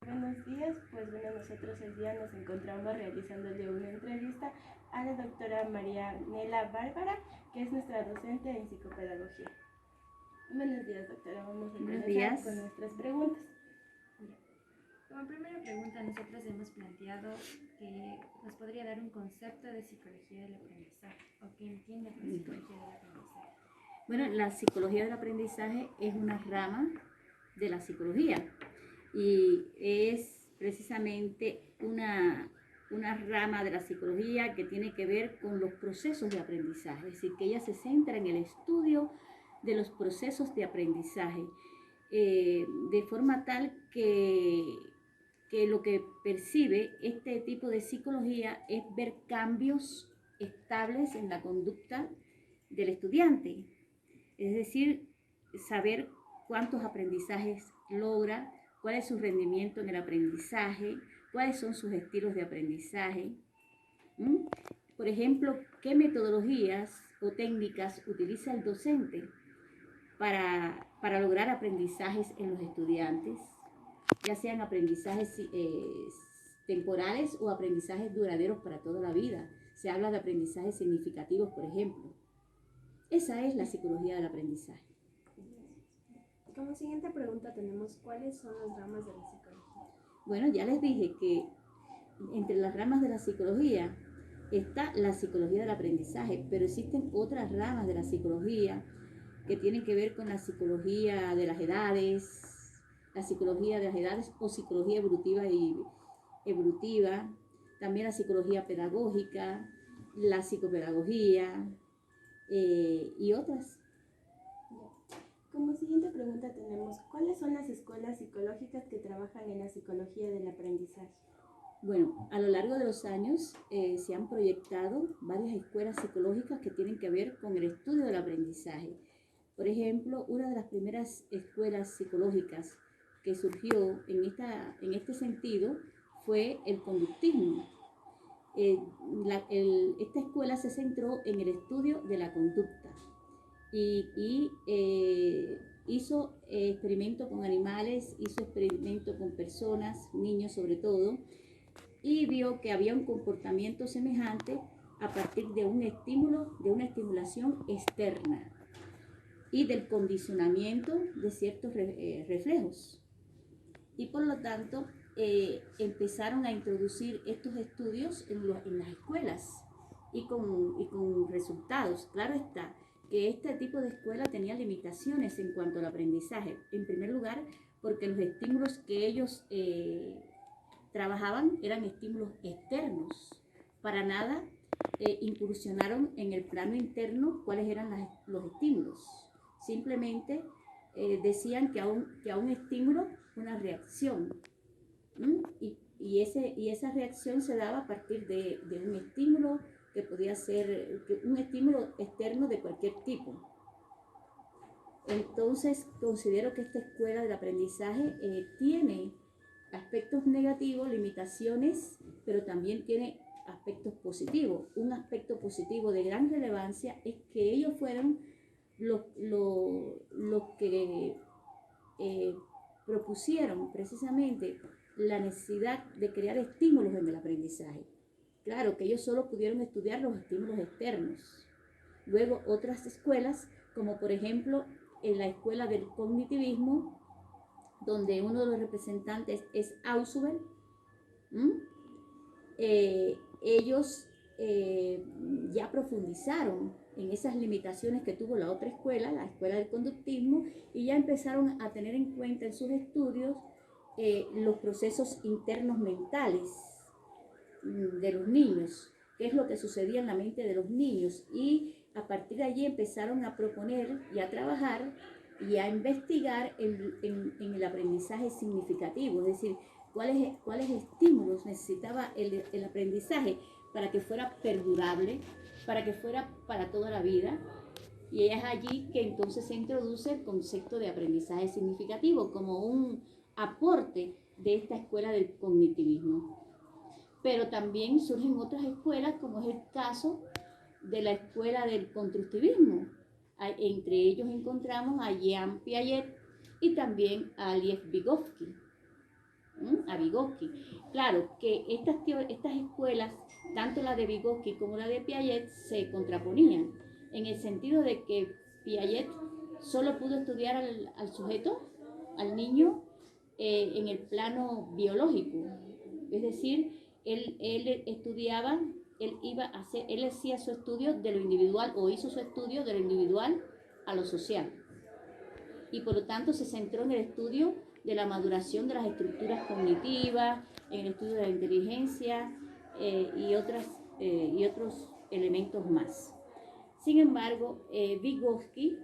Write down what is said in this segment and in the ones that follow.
Buenos días, pues bueno, nosotros el día nos encontramos realizándole una entrevista a la doctora María Nela Bárbara, que es nuestra docente en psicopedagogía. Buenos días, doctora, vamos a comenzar con nuestras preguntas. Como primera pregunta, nosotros hemos planteado que nos podría dar un concepto de psicología del aprendizaje, o qué entiende por psicología del aprendizaje. Bueno, la psicología del aprendizaje es una rama de la psicología y es precisamente una rama de la psicología que tiene que ver con los procesos de aprendizaje, es decir, que ella se centra en el estudio de los procesos de aprendizaje, de forma tal que lo que percibe este tipo de psicología es ver cambios estables en la conducta del estudiante, es decir, saber cuántos aprendizajes logra, cuál es su rendimiento en el aprendizaje, cuáles son sus estilos de aprendizaje. Por ejemplo, qué metodologías o técnicas utiliza el docente para lograr aprendizajes en los estudiantes, ya sean aprendizajes temporales o aprendizajes duraderos para toda la vida. Se habla de aprendizajes significativos, por ejemplo. Esa es la psicología del aprendizaje. Como siguiente pregunta tenemos, ¿cuáles son las ramas de la psicología? Bueno, ya les dije que entre las ramas de la psicología está la psicología del aprendizaje, pero existen otras ramas de la psicología que tienen que ver con la psicología de las edades, o psicología evolutiva, también la psicología pedagógica, la psicopedagogía y otras. Como siguiente pregunta tenemos, ¿cuáles son las escuelas psicológicas que trabajan en la psicología del aprendizaje? Bueno, a lo largo de los años se han proyectado varias escuelas psicológicas que tienen que ver con el estudio del aprendizaje. Por ejemplo, una de las primeras escuelas psicológicas que surgió en este sentido fue el conductismo. Esta escuela se centró en el estudio de la conducta y hizo experimento con animales, hizo experimento con personas, niños sobre todo, y vio que había un comportamiento semejante a partir de un estímulo, de una estimulación externa y del condicionamiento de ciertos reflejos. Y por lo tanto, empezaron a introducir estos estudios en las escuelas y con resultados. Claro está que este tipo de escuela tenía limitaciones en cuanto al aprendizaje. En primer lugar, porque los estímulos que ellos trabajaban eran estímulos externos. Para nada incursionaron en el plano interno cuáles eran los estímulos. Simplemente decían que a un estímulo una reacción. Y esa reacción se daba a partir de un estímulo que podía ser un estímulo externo de cualquier tipo. Entonces, considero que esta escuela del aprendizaje tiene aspectos negativos, limitaciones, pero también tiene aspectos positivos. Un aspecto positivo de gran relevancia es que ellos fueron los que propusieron precisamente la necesidad de crear estímulos en el aprendizaje. Claro que ellos solo pudieron estudiar los estímulos externos. Luego otras escuelas, como por ejemplo en la escuela del cognitivismo, donde uno de los representantes es Ausubel, ellos ya profundizaron en esas limitaciones que tuvo la otra escuela, la escuela del conductismo, y ya empezaron a tener en cuenta en sus estudios los procesos internos mentales de los niños, qué es lo que sucedía en la mente de los niños, y a partir de allí empezaron a proponer y a trabajar y a investigar en el aprendizaje significativo, es decir, cuáles estímulos necesitaba el aprendizaje para que fuera perdurable, para que fuera para toda la vida. Y es allí que entonces se introduce el concepto de aprendizaje significativo como un aporte de esta escuela del cognitivismo. Pero también surgen otras escuelas, como es el caso de la escuela del constructivismo. Entre ellos encontramos a Jean Piaget y también a Lev Vygotsky. a Vygotsky. Claro que estas escuelas, tanto la de Vygotsky como la de Piaget, se contraponían, en el sentido de que Piaget solo pudo estudiar al sujeto, al niño, en el plano biológico. Es decir, él estudiaba, él hacía su estudio de lo individual, o hizo su estudio de lo individual a lo social. Y por lo tanto se centró en el estudio de la maduración de las estructuras cognitivas, en el estudio de la inteligencia y otros elementos más. Sin embargo, Vygotsky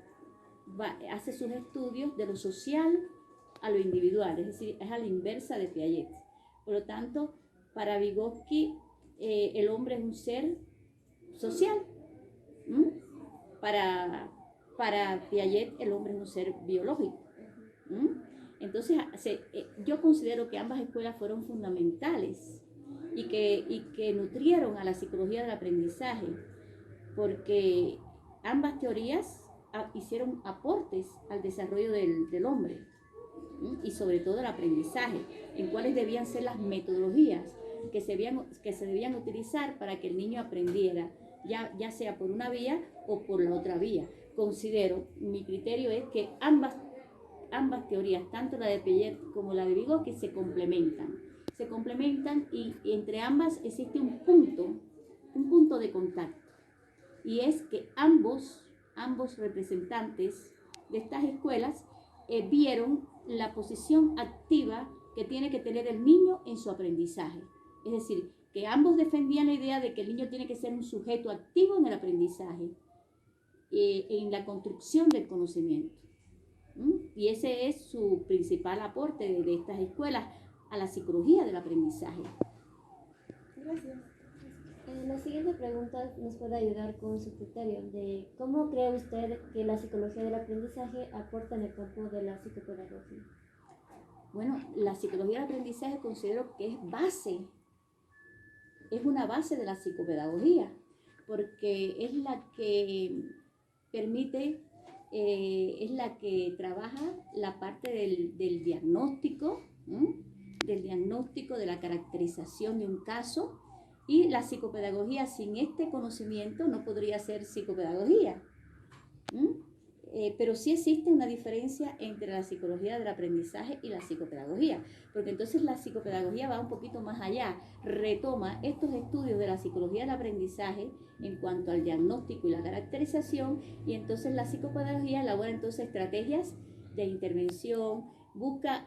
hace sus estudios de lo social a lo individual, es decir, es a la inversa de Piaget. Por lo tanto, para Vygotsky el hombre es un ser social. Para Piaget el hombre es un ser biológico. Entonces, yo considero que ambas escuelas fueron fundamentales y que nutrieron a la psicología del aprendizaje, porque ambas teorías hicieron aportes al desarrollo del hombre y sobre todo el aprendizaje, en cuáles debían ser las metodologías que se debían utilizar para que el niño aprendiera, ya sea por una vía o por la otra vía. Mi criterio es que ambas teorías, tanto la de Piaget como la de Vygotsky, se complementan y entre ambas existe un punto de contacto, y es que ambos representantes de estas escuelas vieron la posición activa que tiene que tener el niño en su aprendizaje. Es decir, que ambos defendían la idea de que el niño tiene que ser un sujeto activo en el aprendizaje, en la construcción del conocimiento. Y ese es su principal aporte de estas escuelas a la psicología del aprendizaje. Gracias. La siguiente pregunta nos puede ayudar con su criterio de cómo cree usted que la psicología del aprendizaje aporta en el campo de la psicopedagogía. Bueno, la psicología del aprendizaje considero que es una base de la psicopedagogía, porque es la que permite, es la que trabaja la parte del diagnóstico, de la caracterización de un caso, y la psicopedagogía sin este conocimiento no podría ser psicopedagogía. Pero sí existe una diferencia entre la psicología del aprendizaje y la psicopedagogía, porque entonces la psicopedagogía va un poquito más allá, retoma estos estudios de la psicología del aprendizaje en cuanto al diagnóstico y la caracterización, y entonces la psicopedagogía elabora entonces estrategias de intervención, busca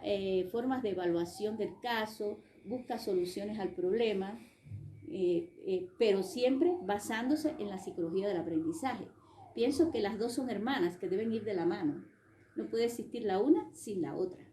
formas de evaluación del caso, busca soluciones al problema, pero siempre basándose en la psicología del aprendizaje. Pienso que las dos son hermanas, que deben ir de la mano. No puede existir la una sin la otra.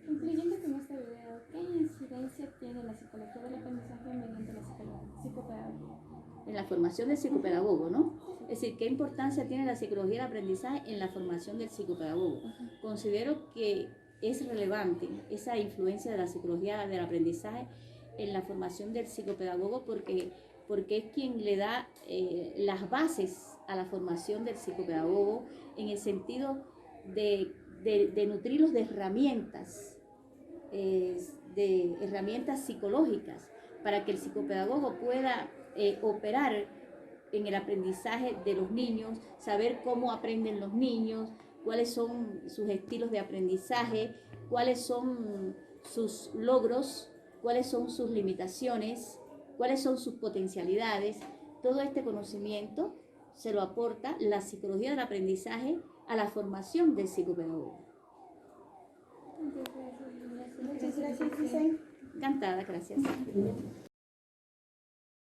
Concluyendo con esta idea, ¿qué incidencia tiene la psicología del aprendizaje mediante la psicopedagogía? En la formación del psicopedagogo, ¿no? Es decir, ¿qué importancia tiene la psicología del aprendizaje en la formación del psicopedagogo? Considero que es relevante esa influencia de la psicología del aprendizaje en la formación del psicopedagogo, porque es quien le da las bases a la formación del psicopedagogo, en el sentido de nutrirlos de herramientas psicológicas, para que el psicopedagogo pueda operar en el aprendizaje de los niños, saber cómo aprenden los niños, cuáles son sus estilos de aprendizaje, cuáles son sus logros, cuáles son sus limitaciones, cuáles son sus potencialidades. Todo este conocimiento se lo aporta la psicología del aprendizaje a la formación del psicopedagogo. Muchas gracias, Giselle. Encantada, gracias.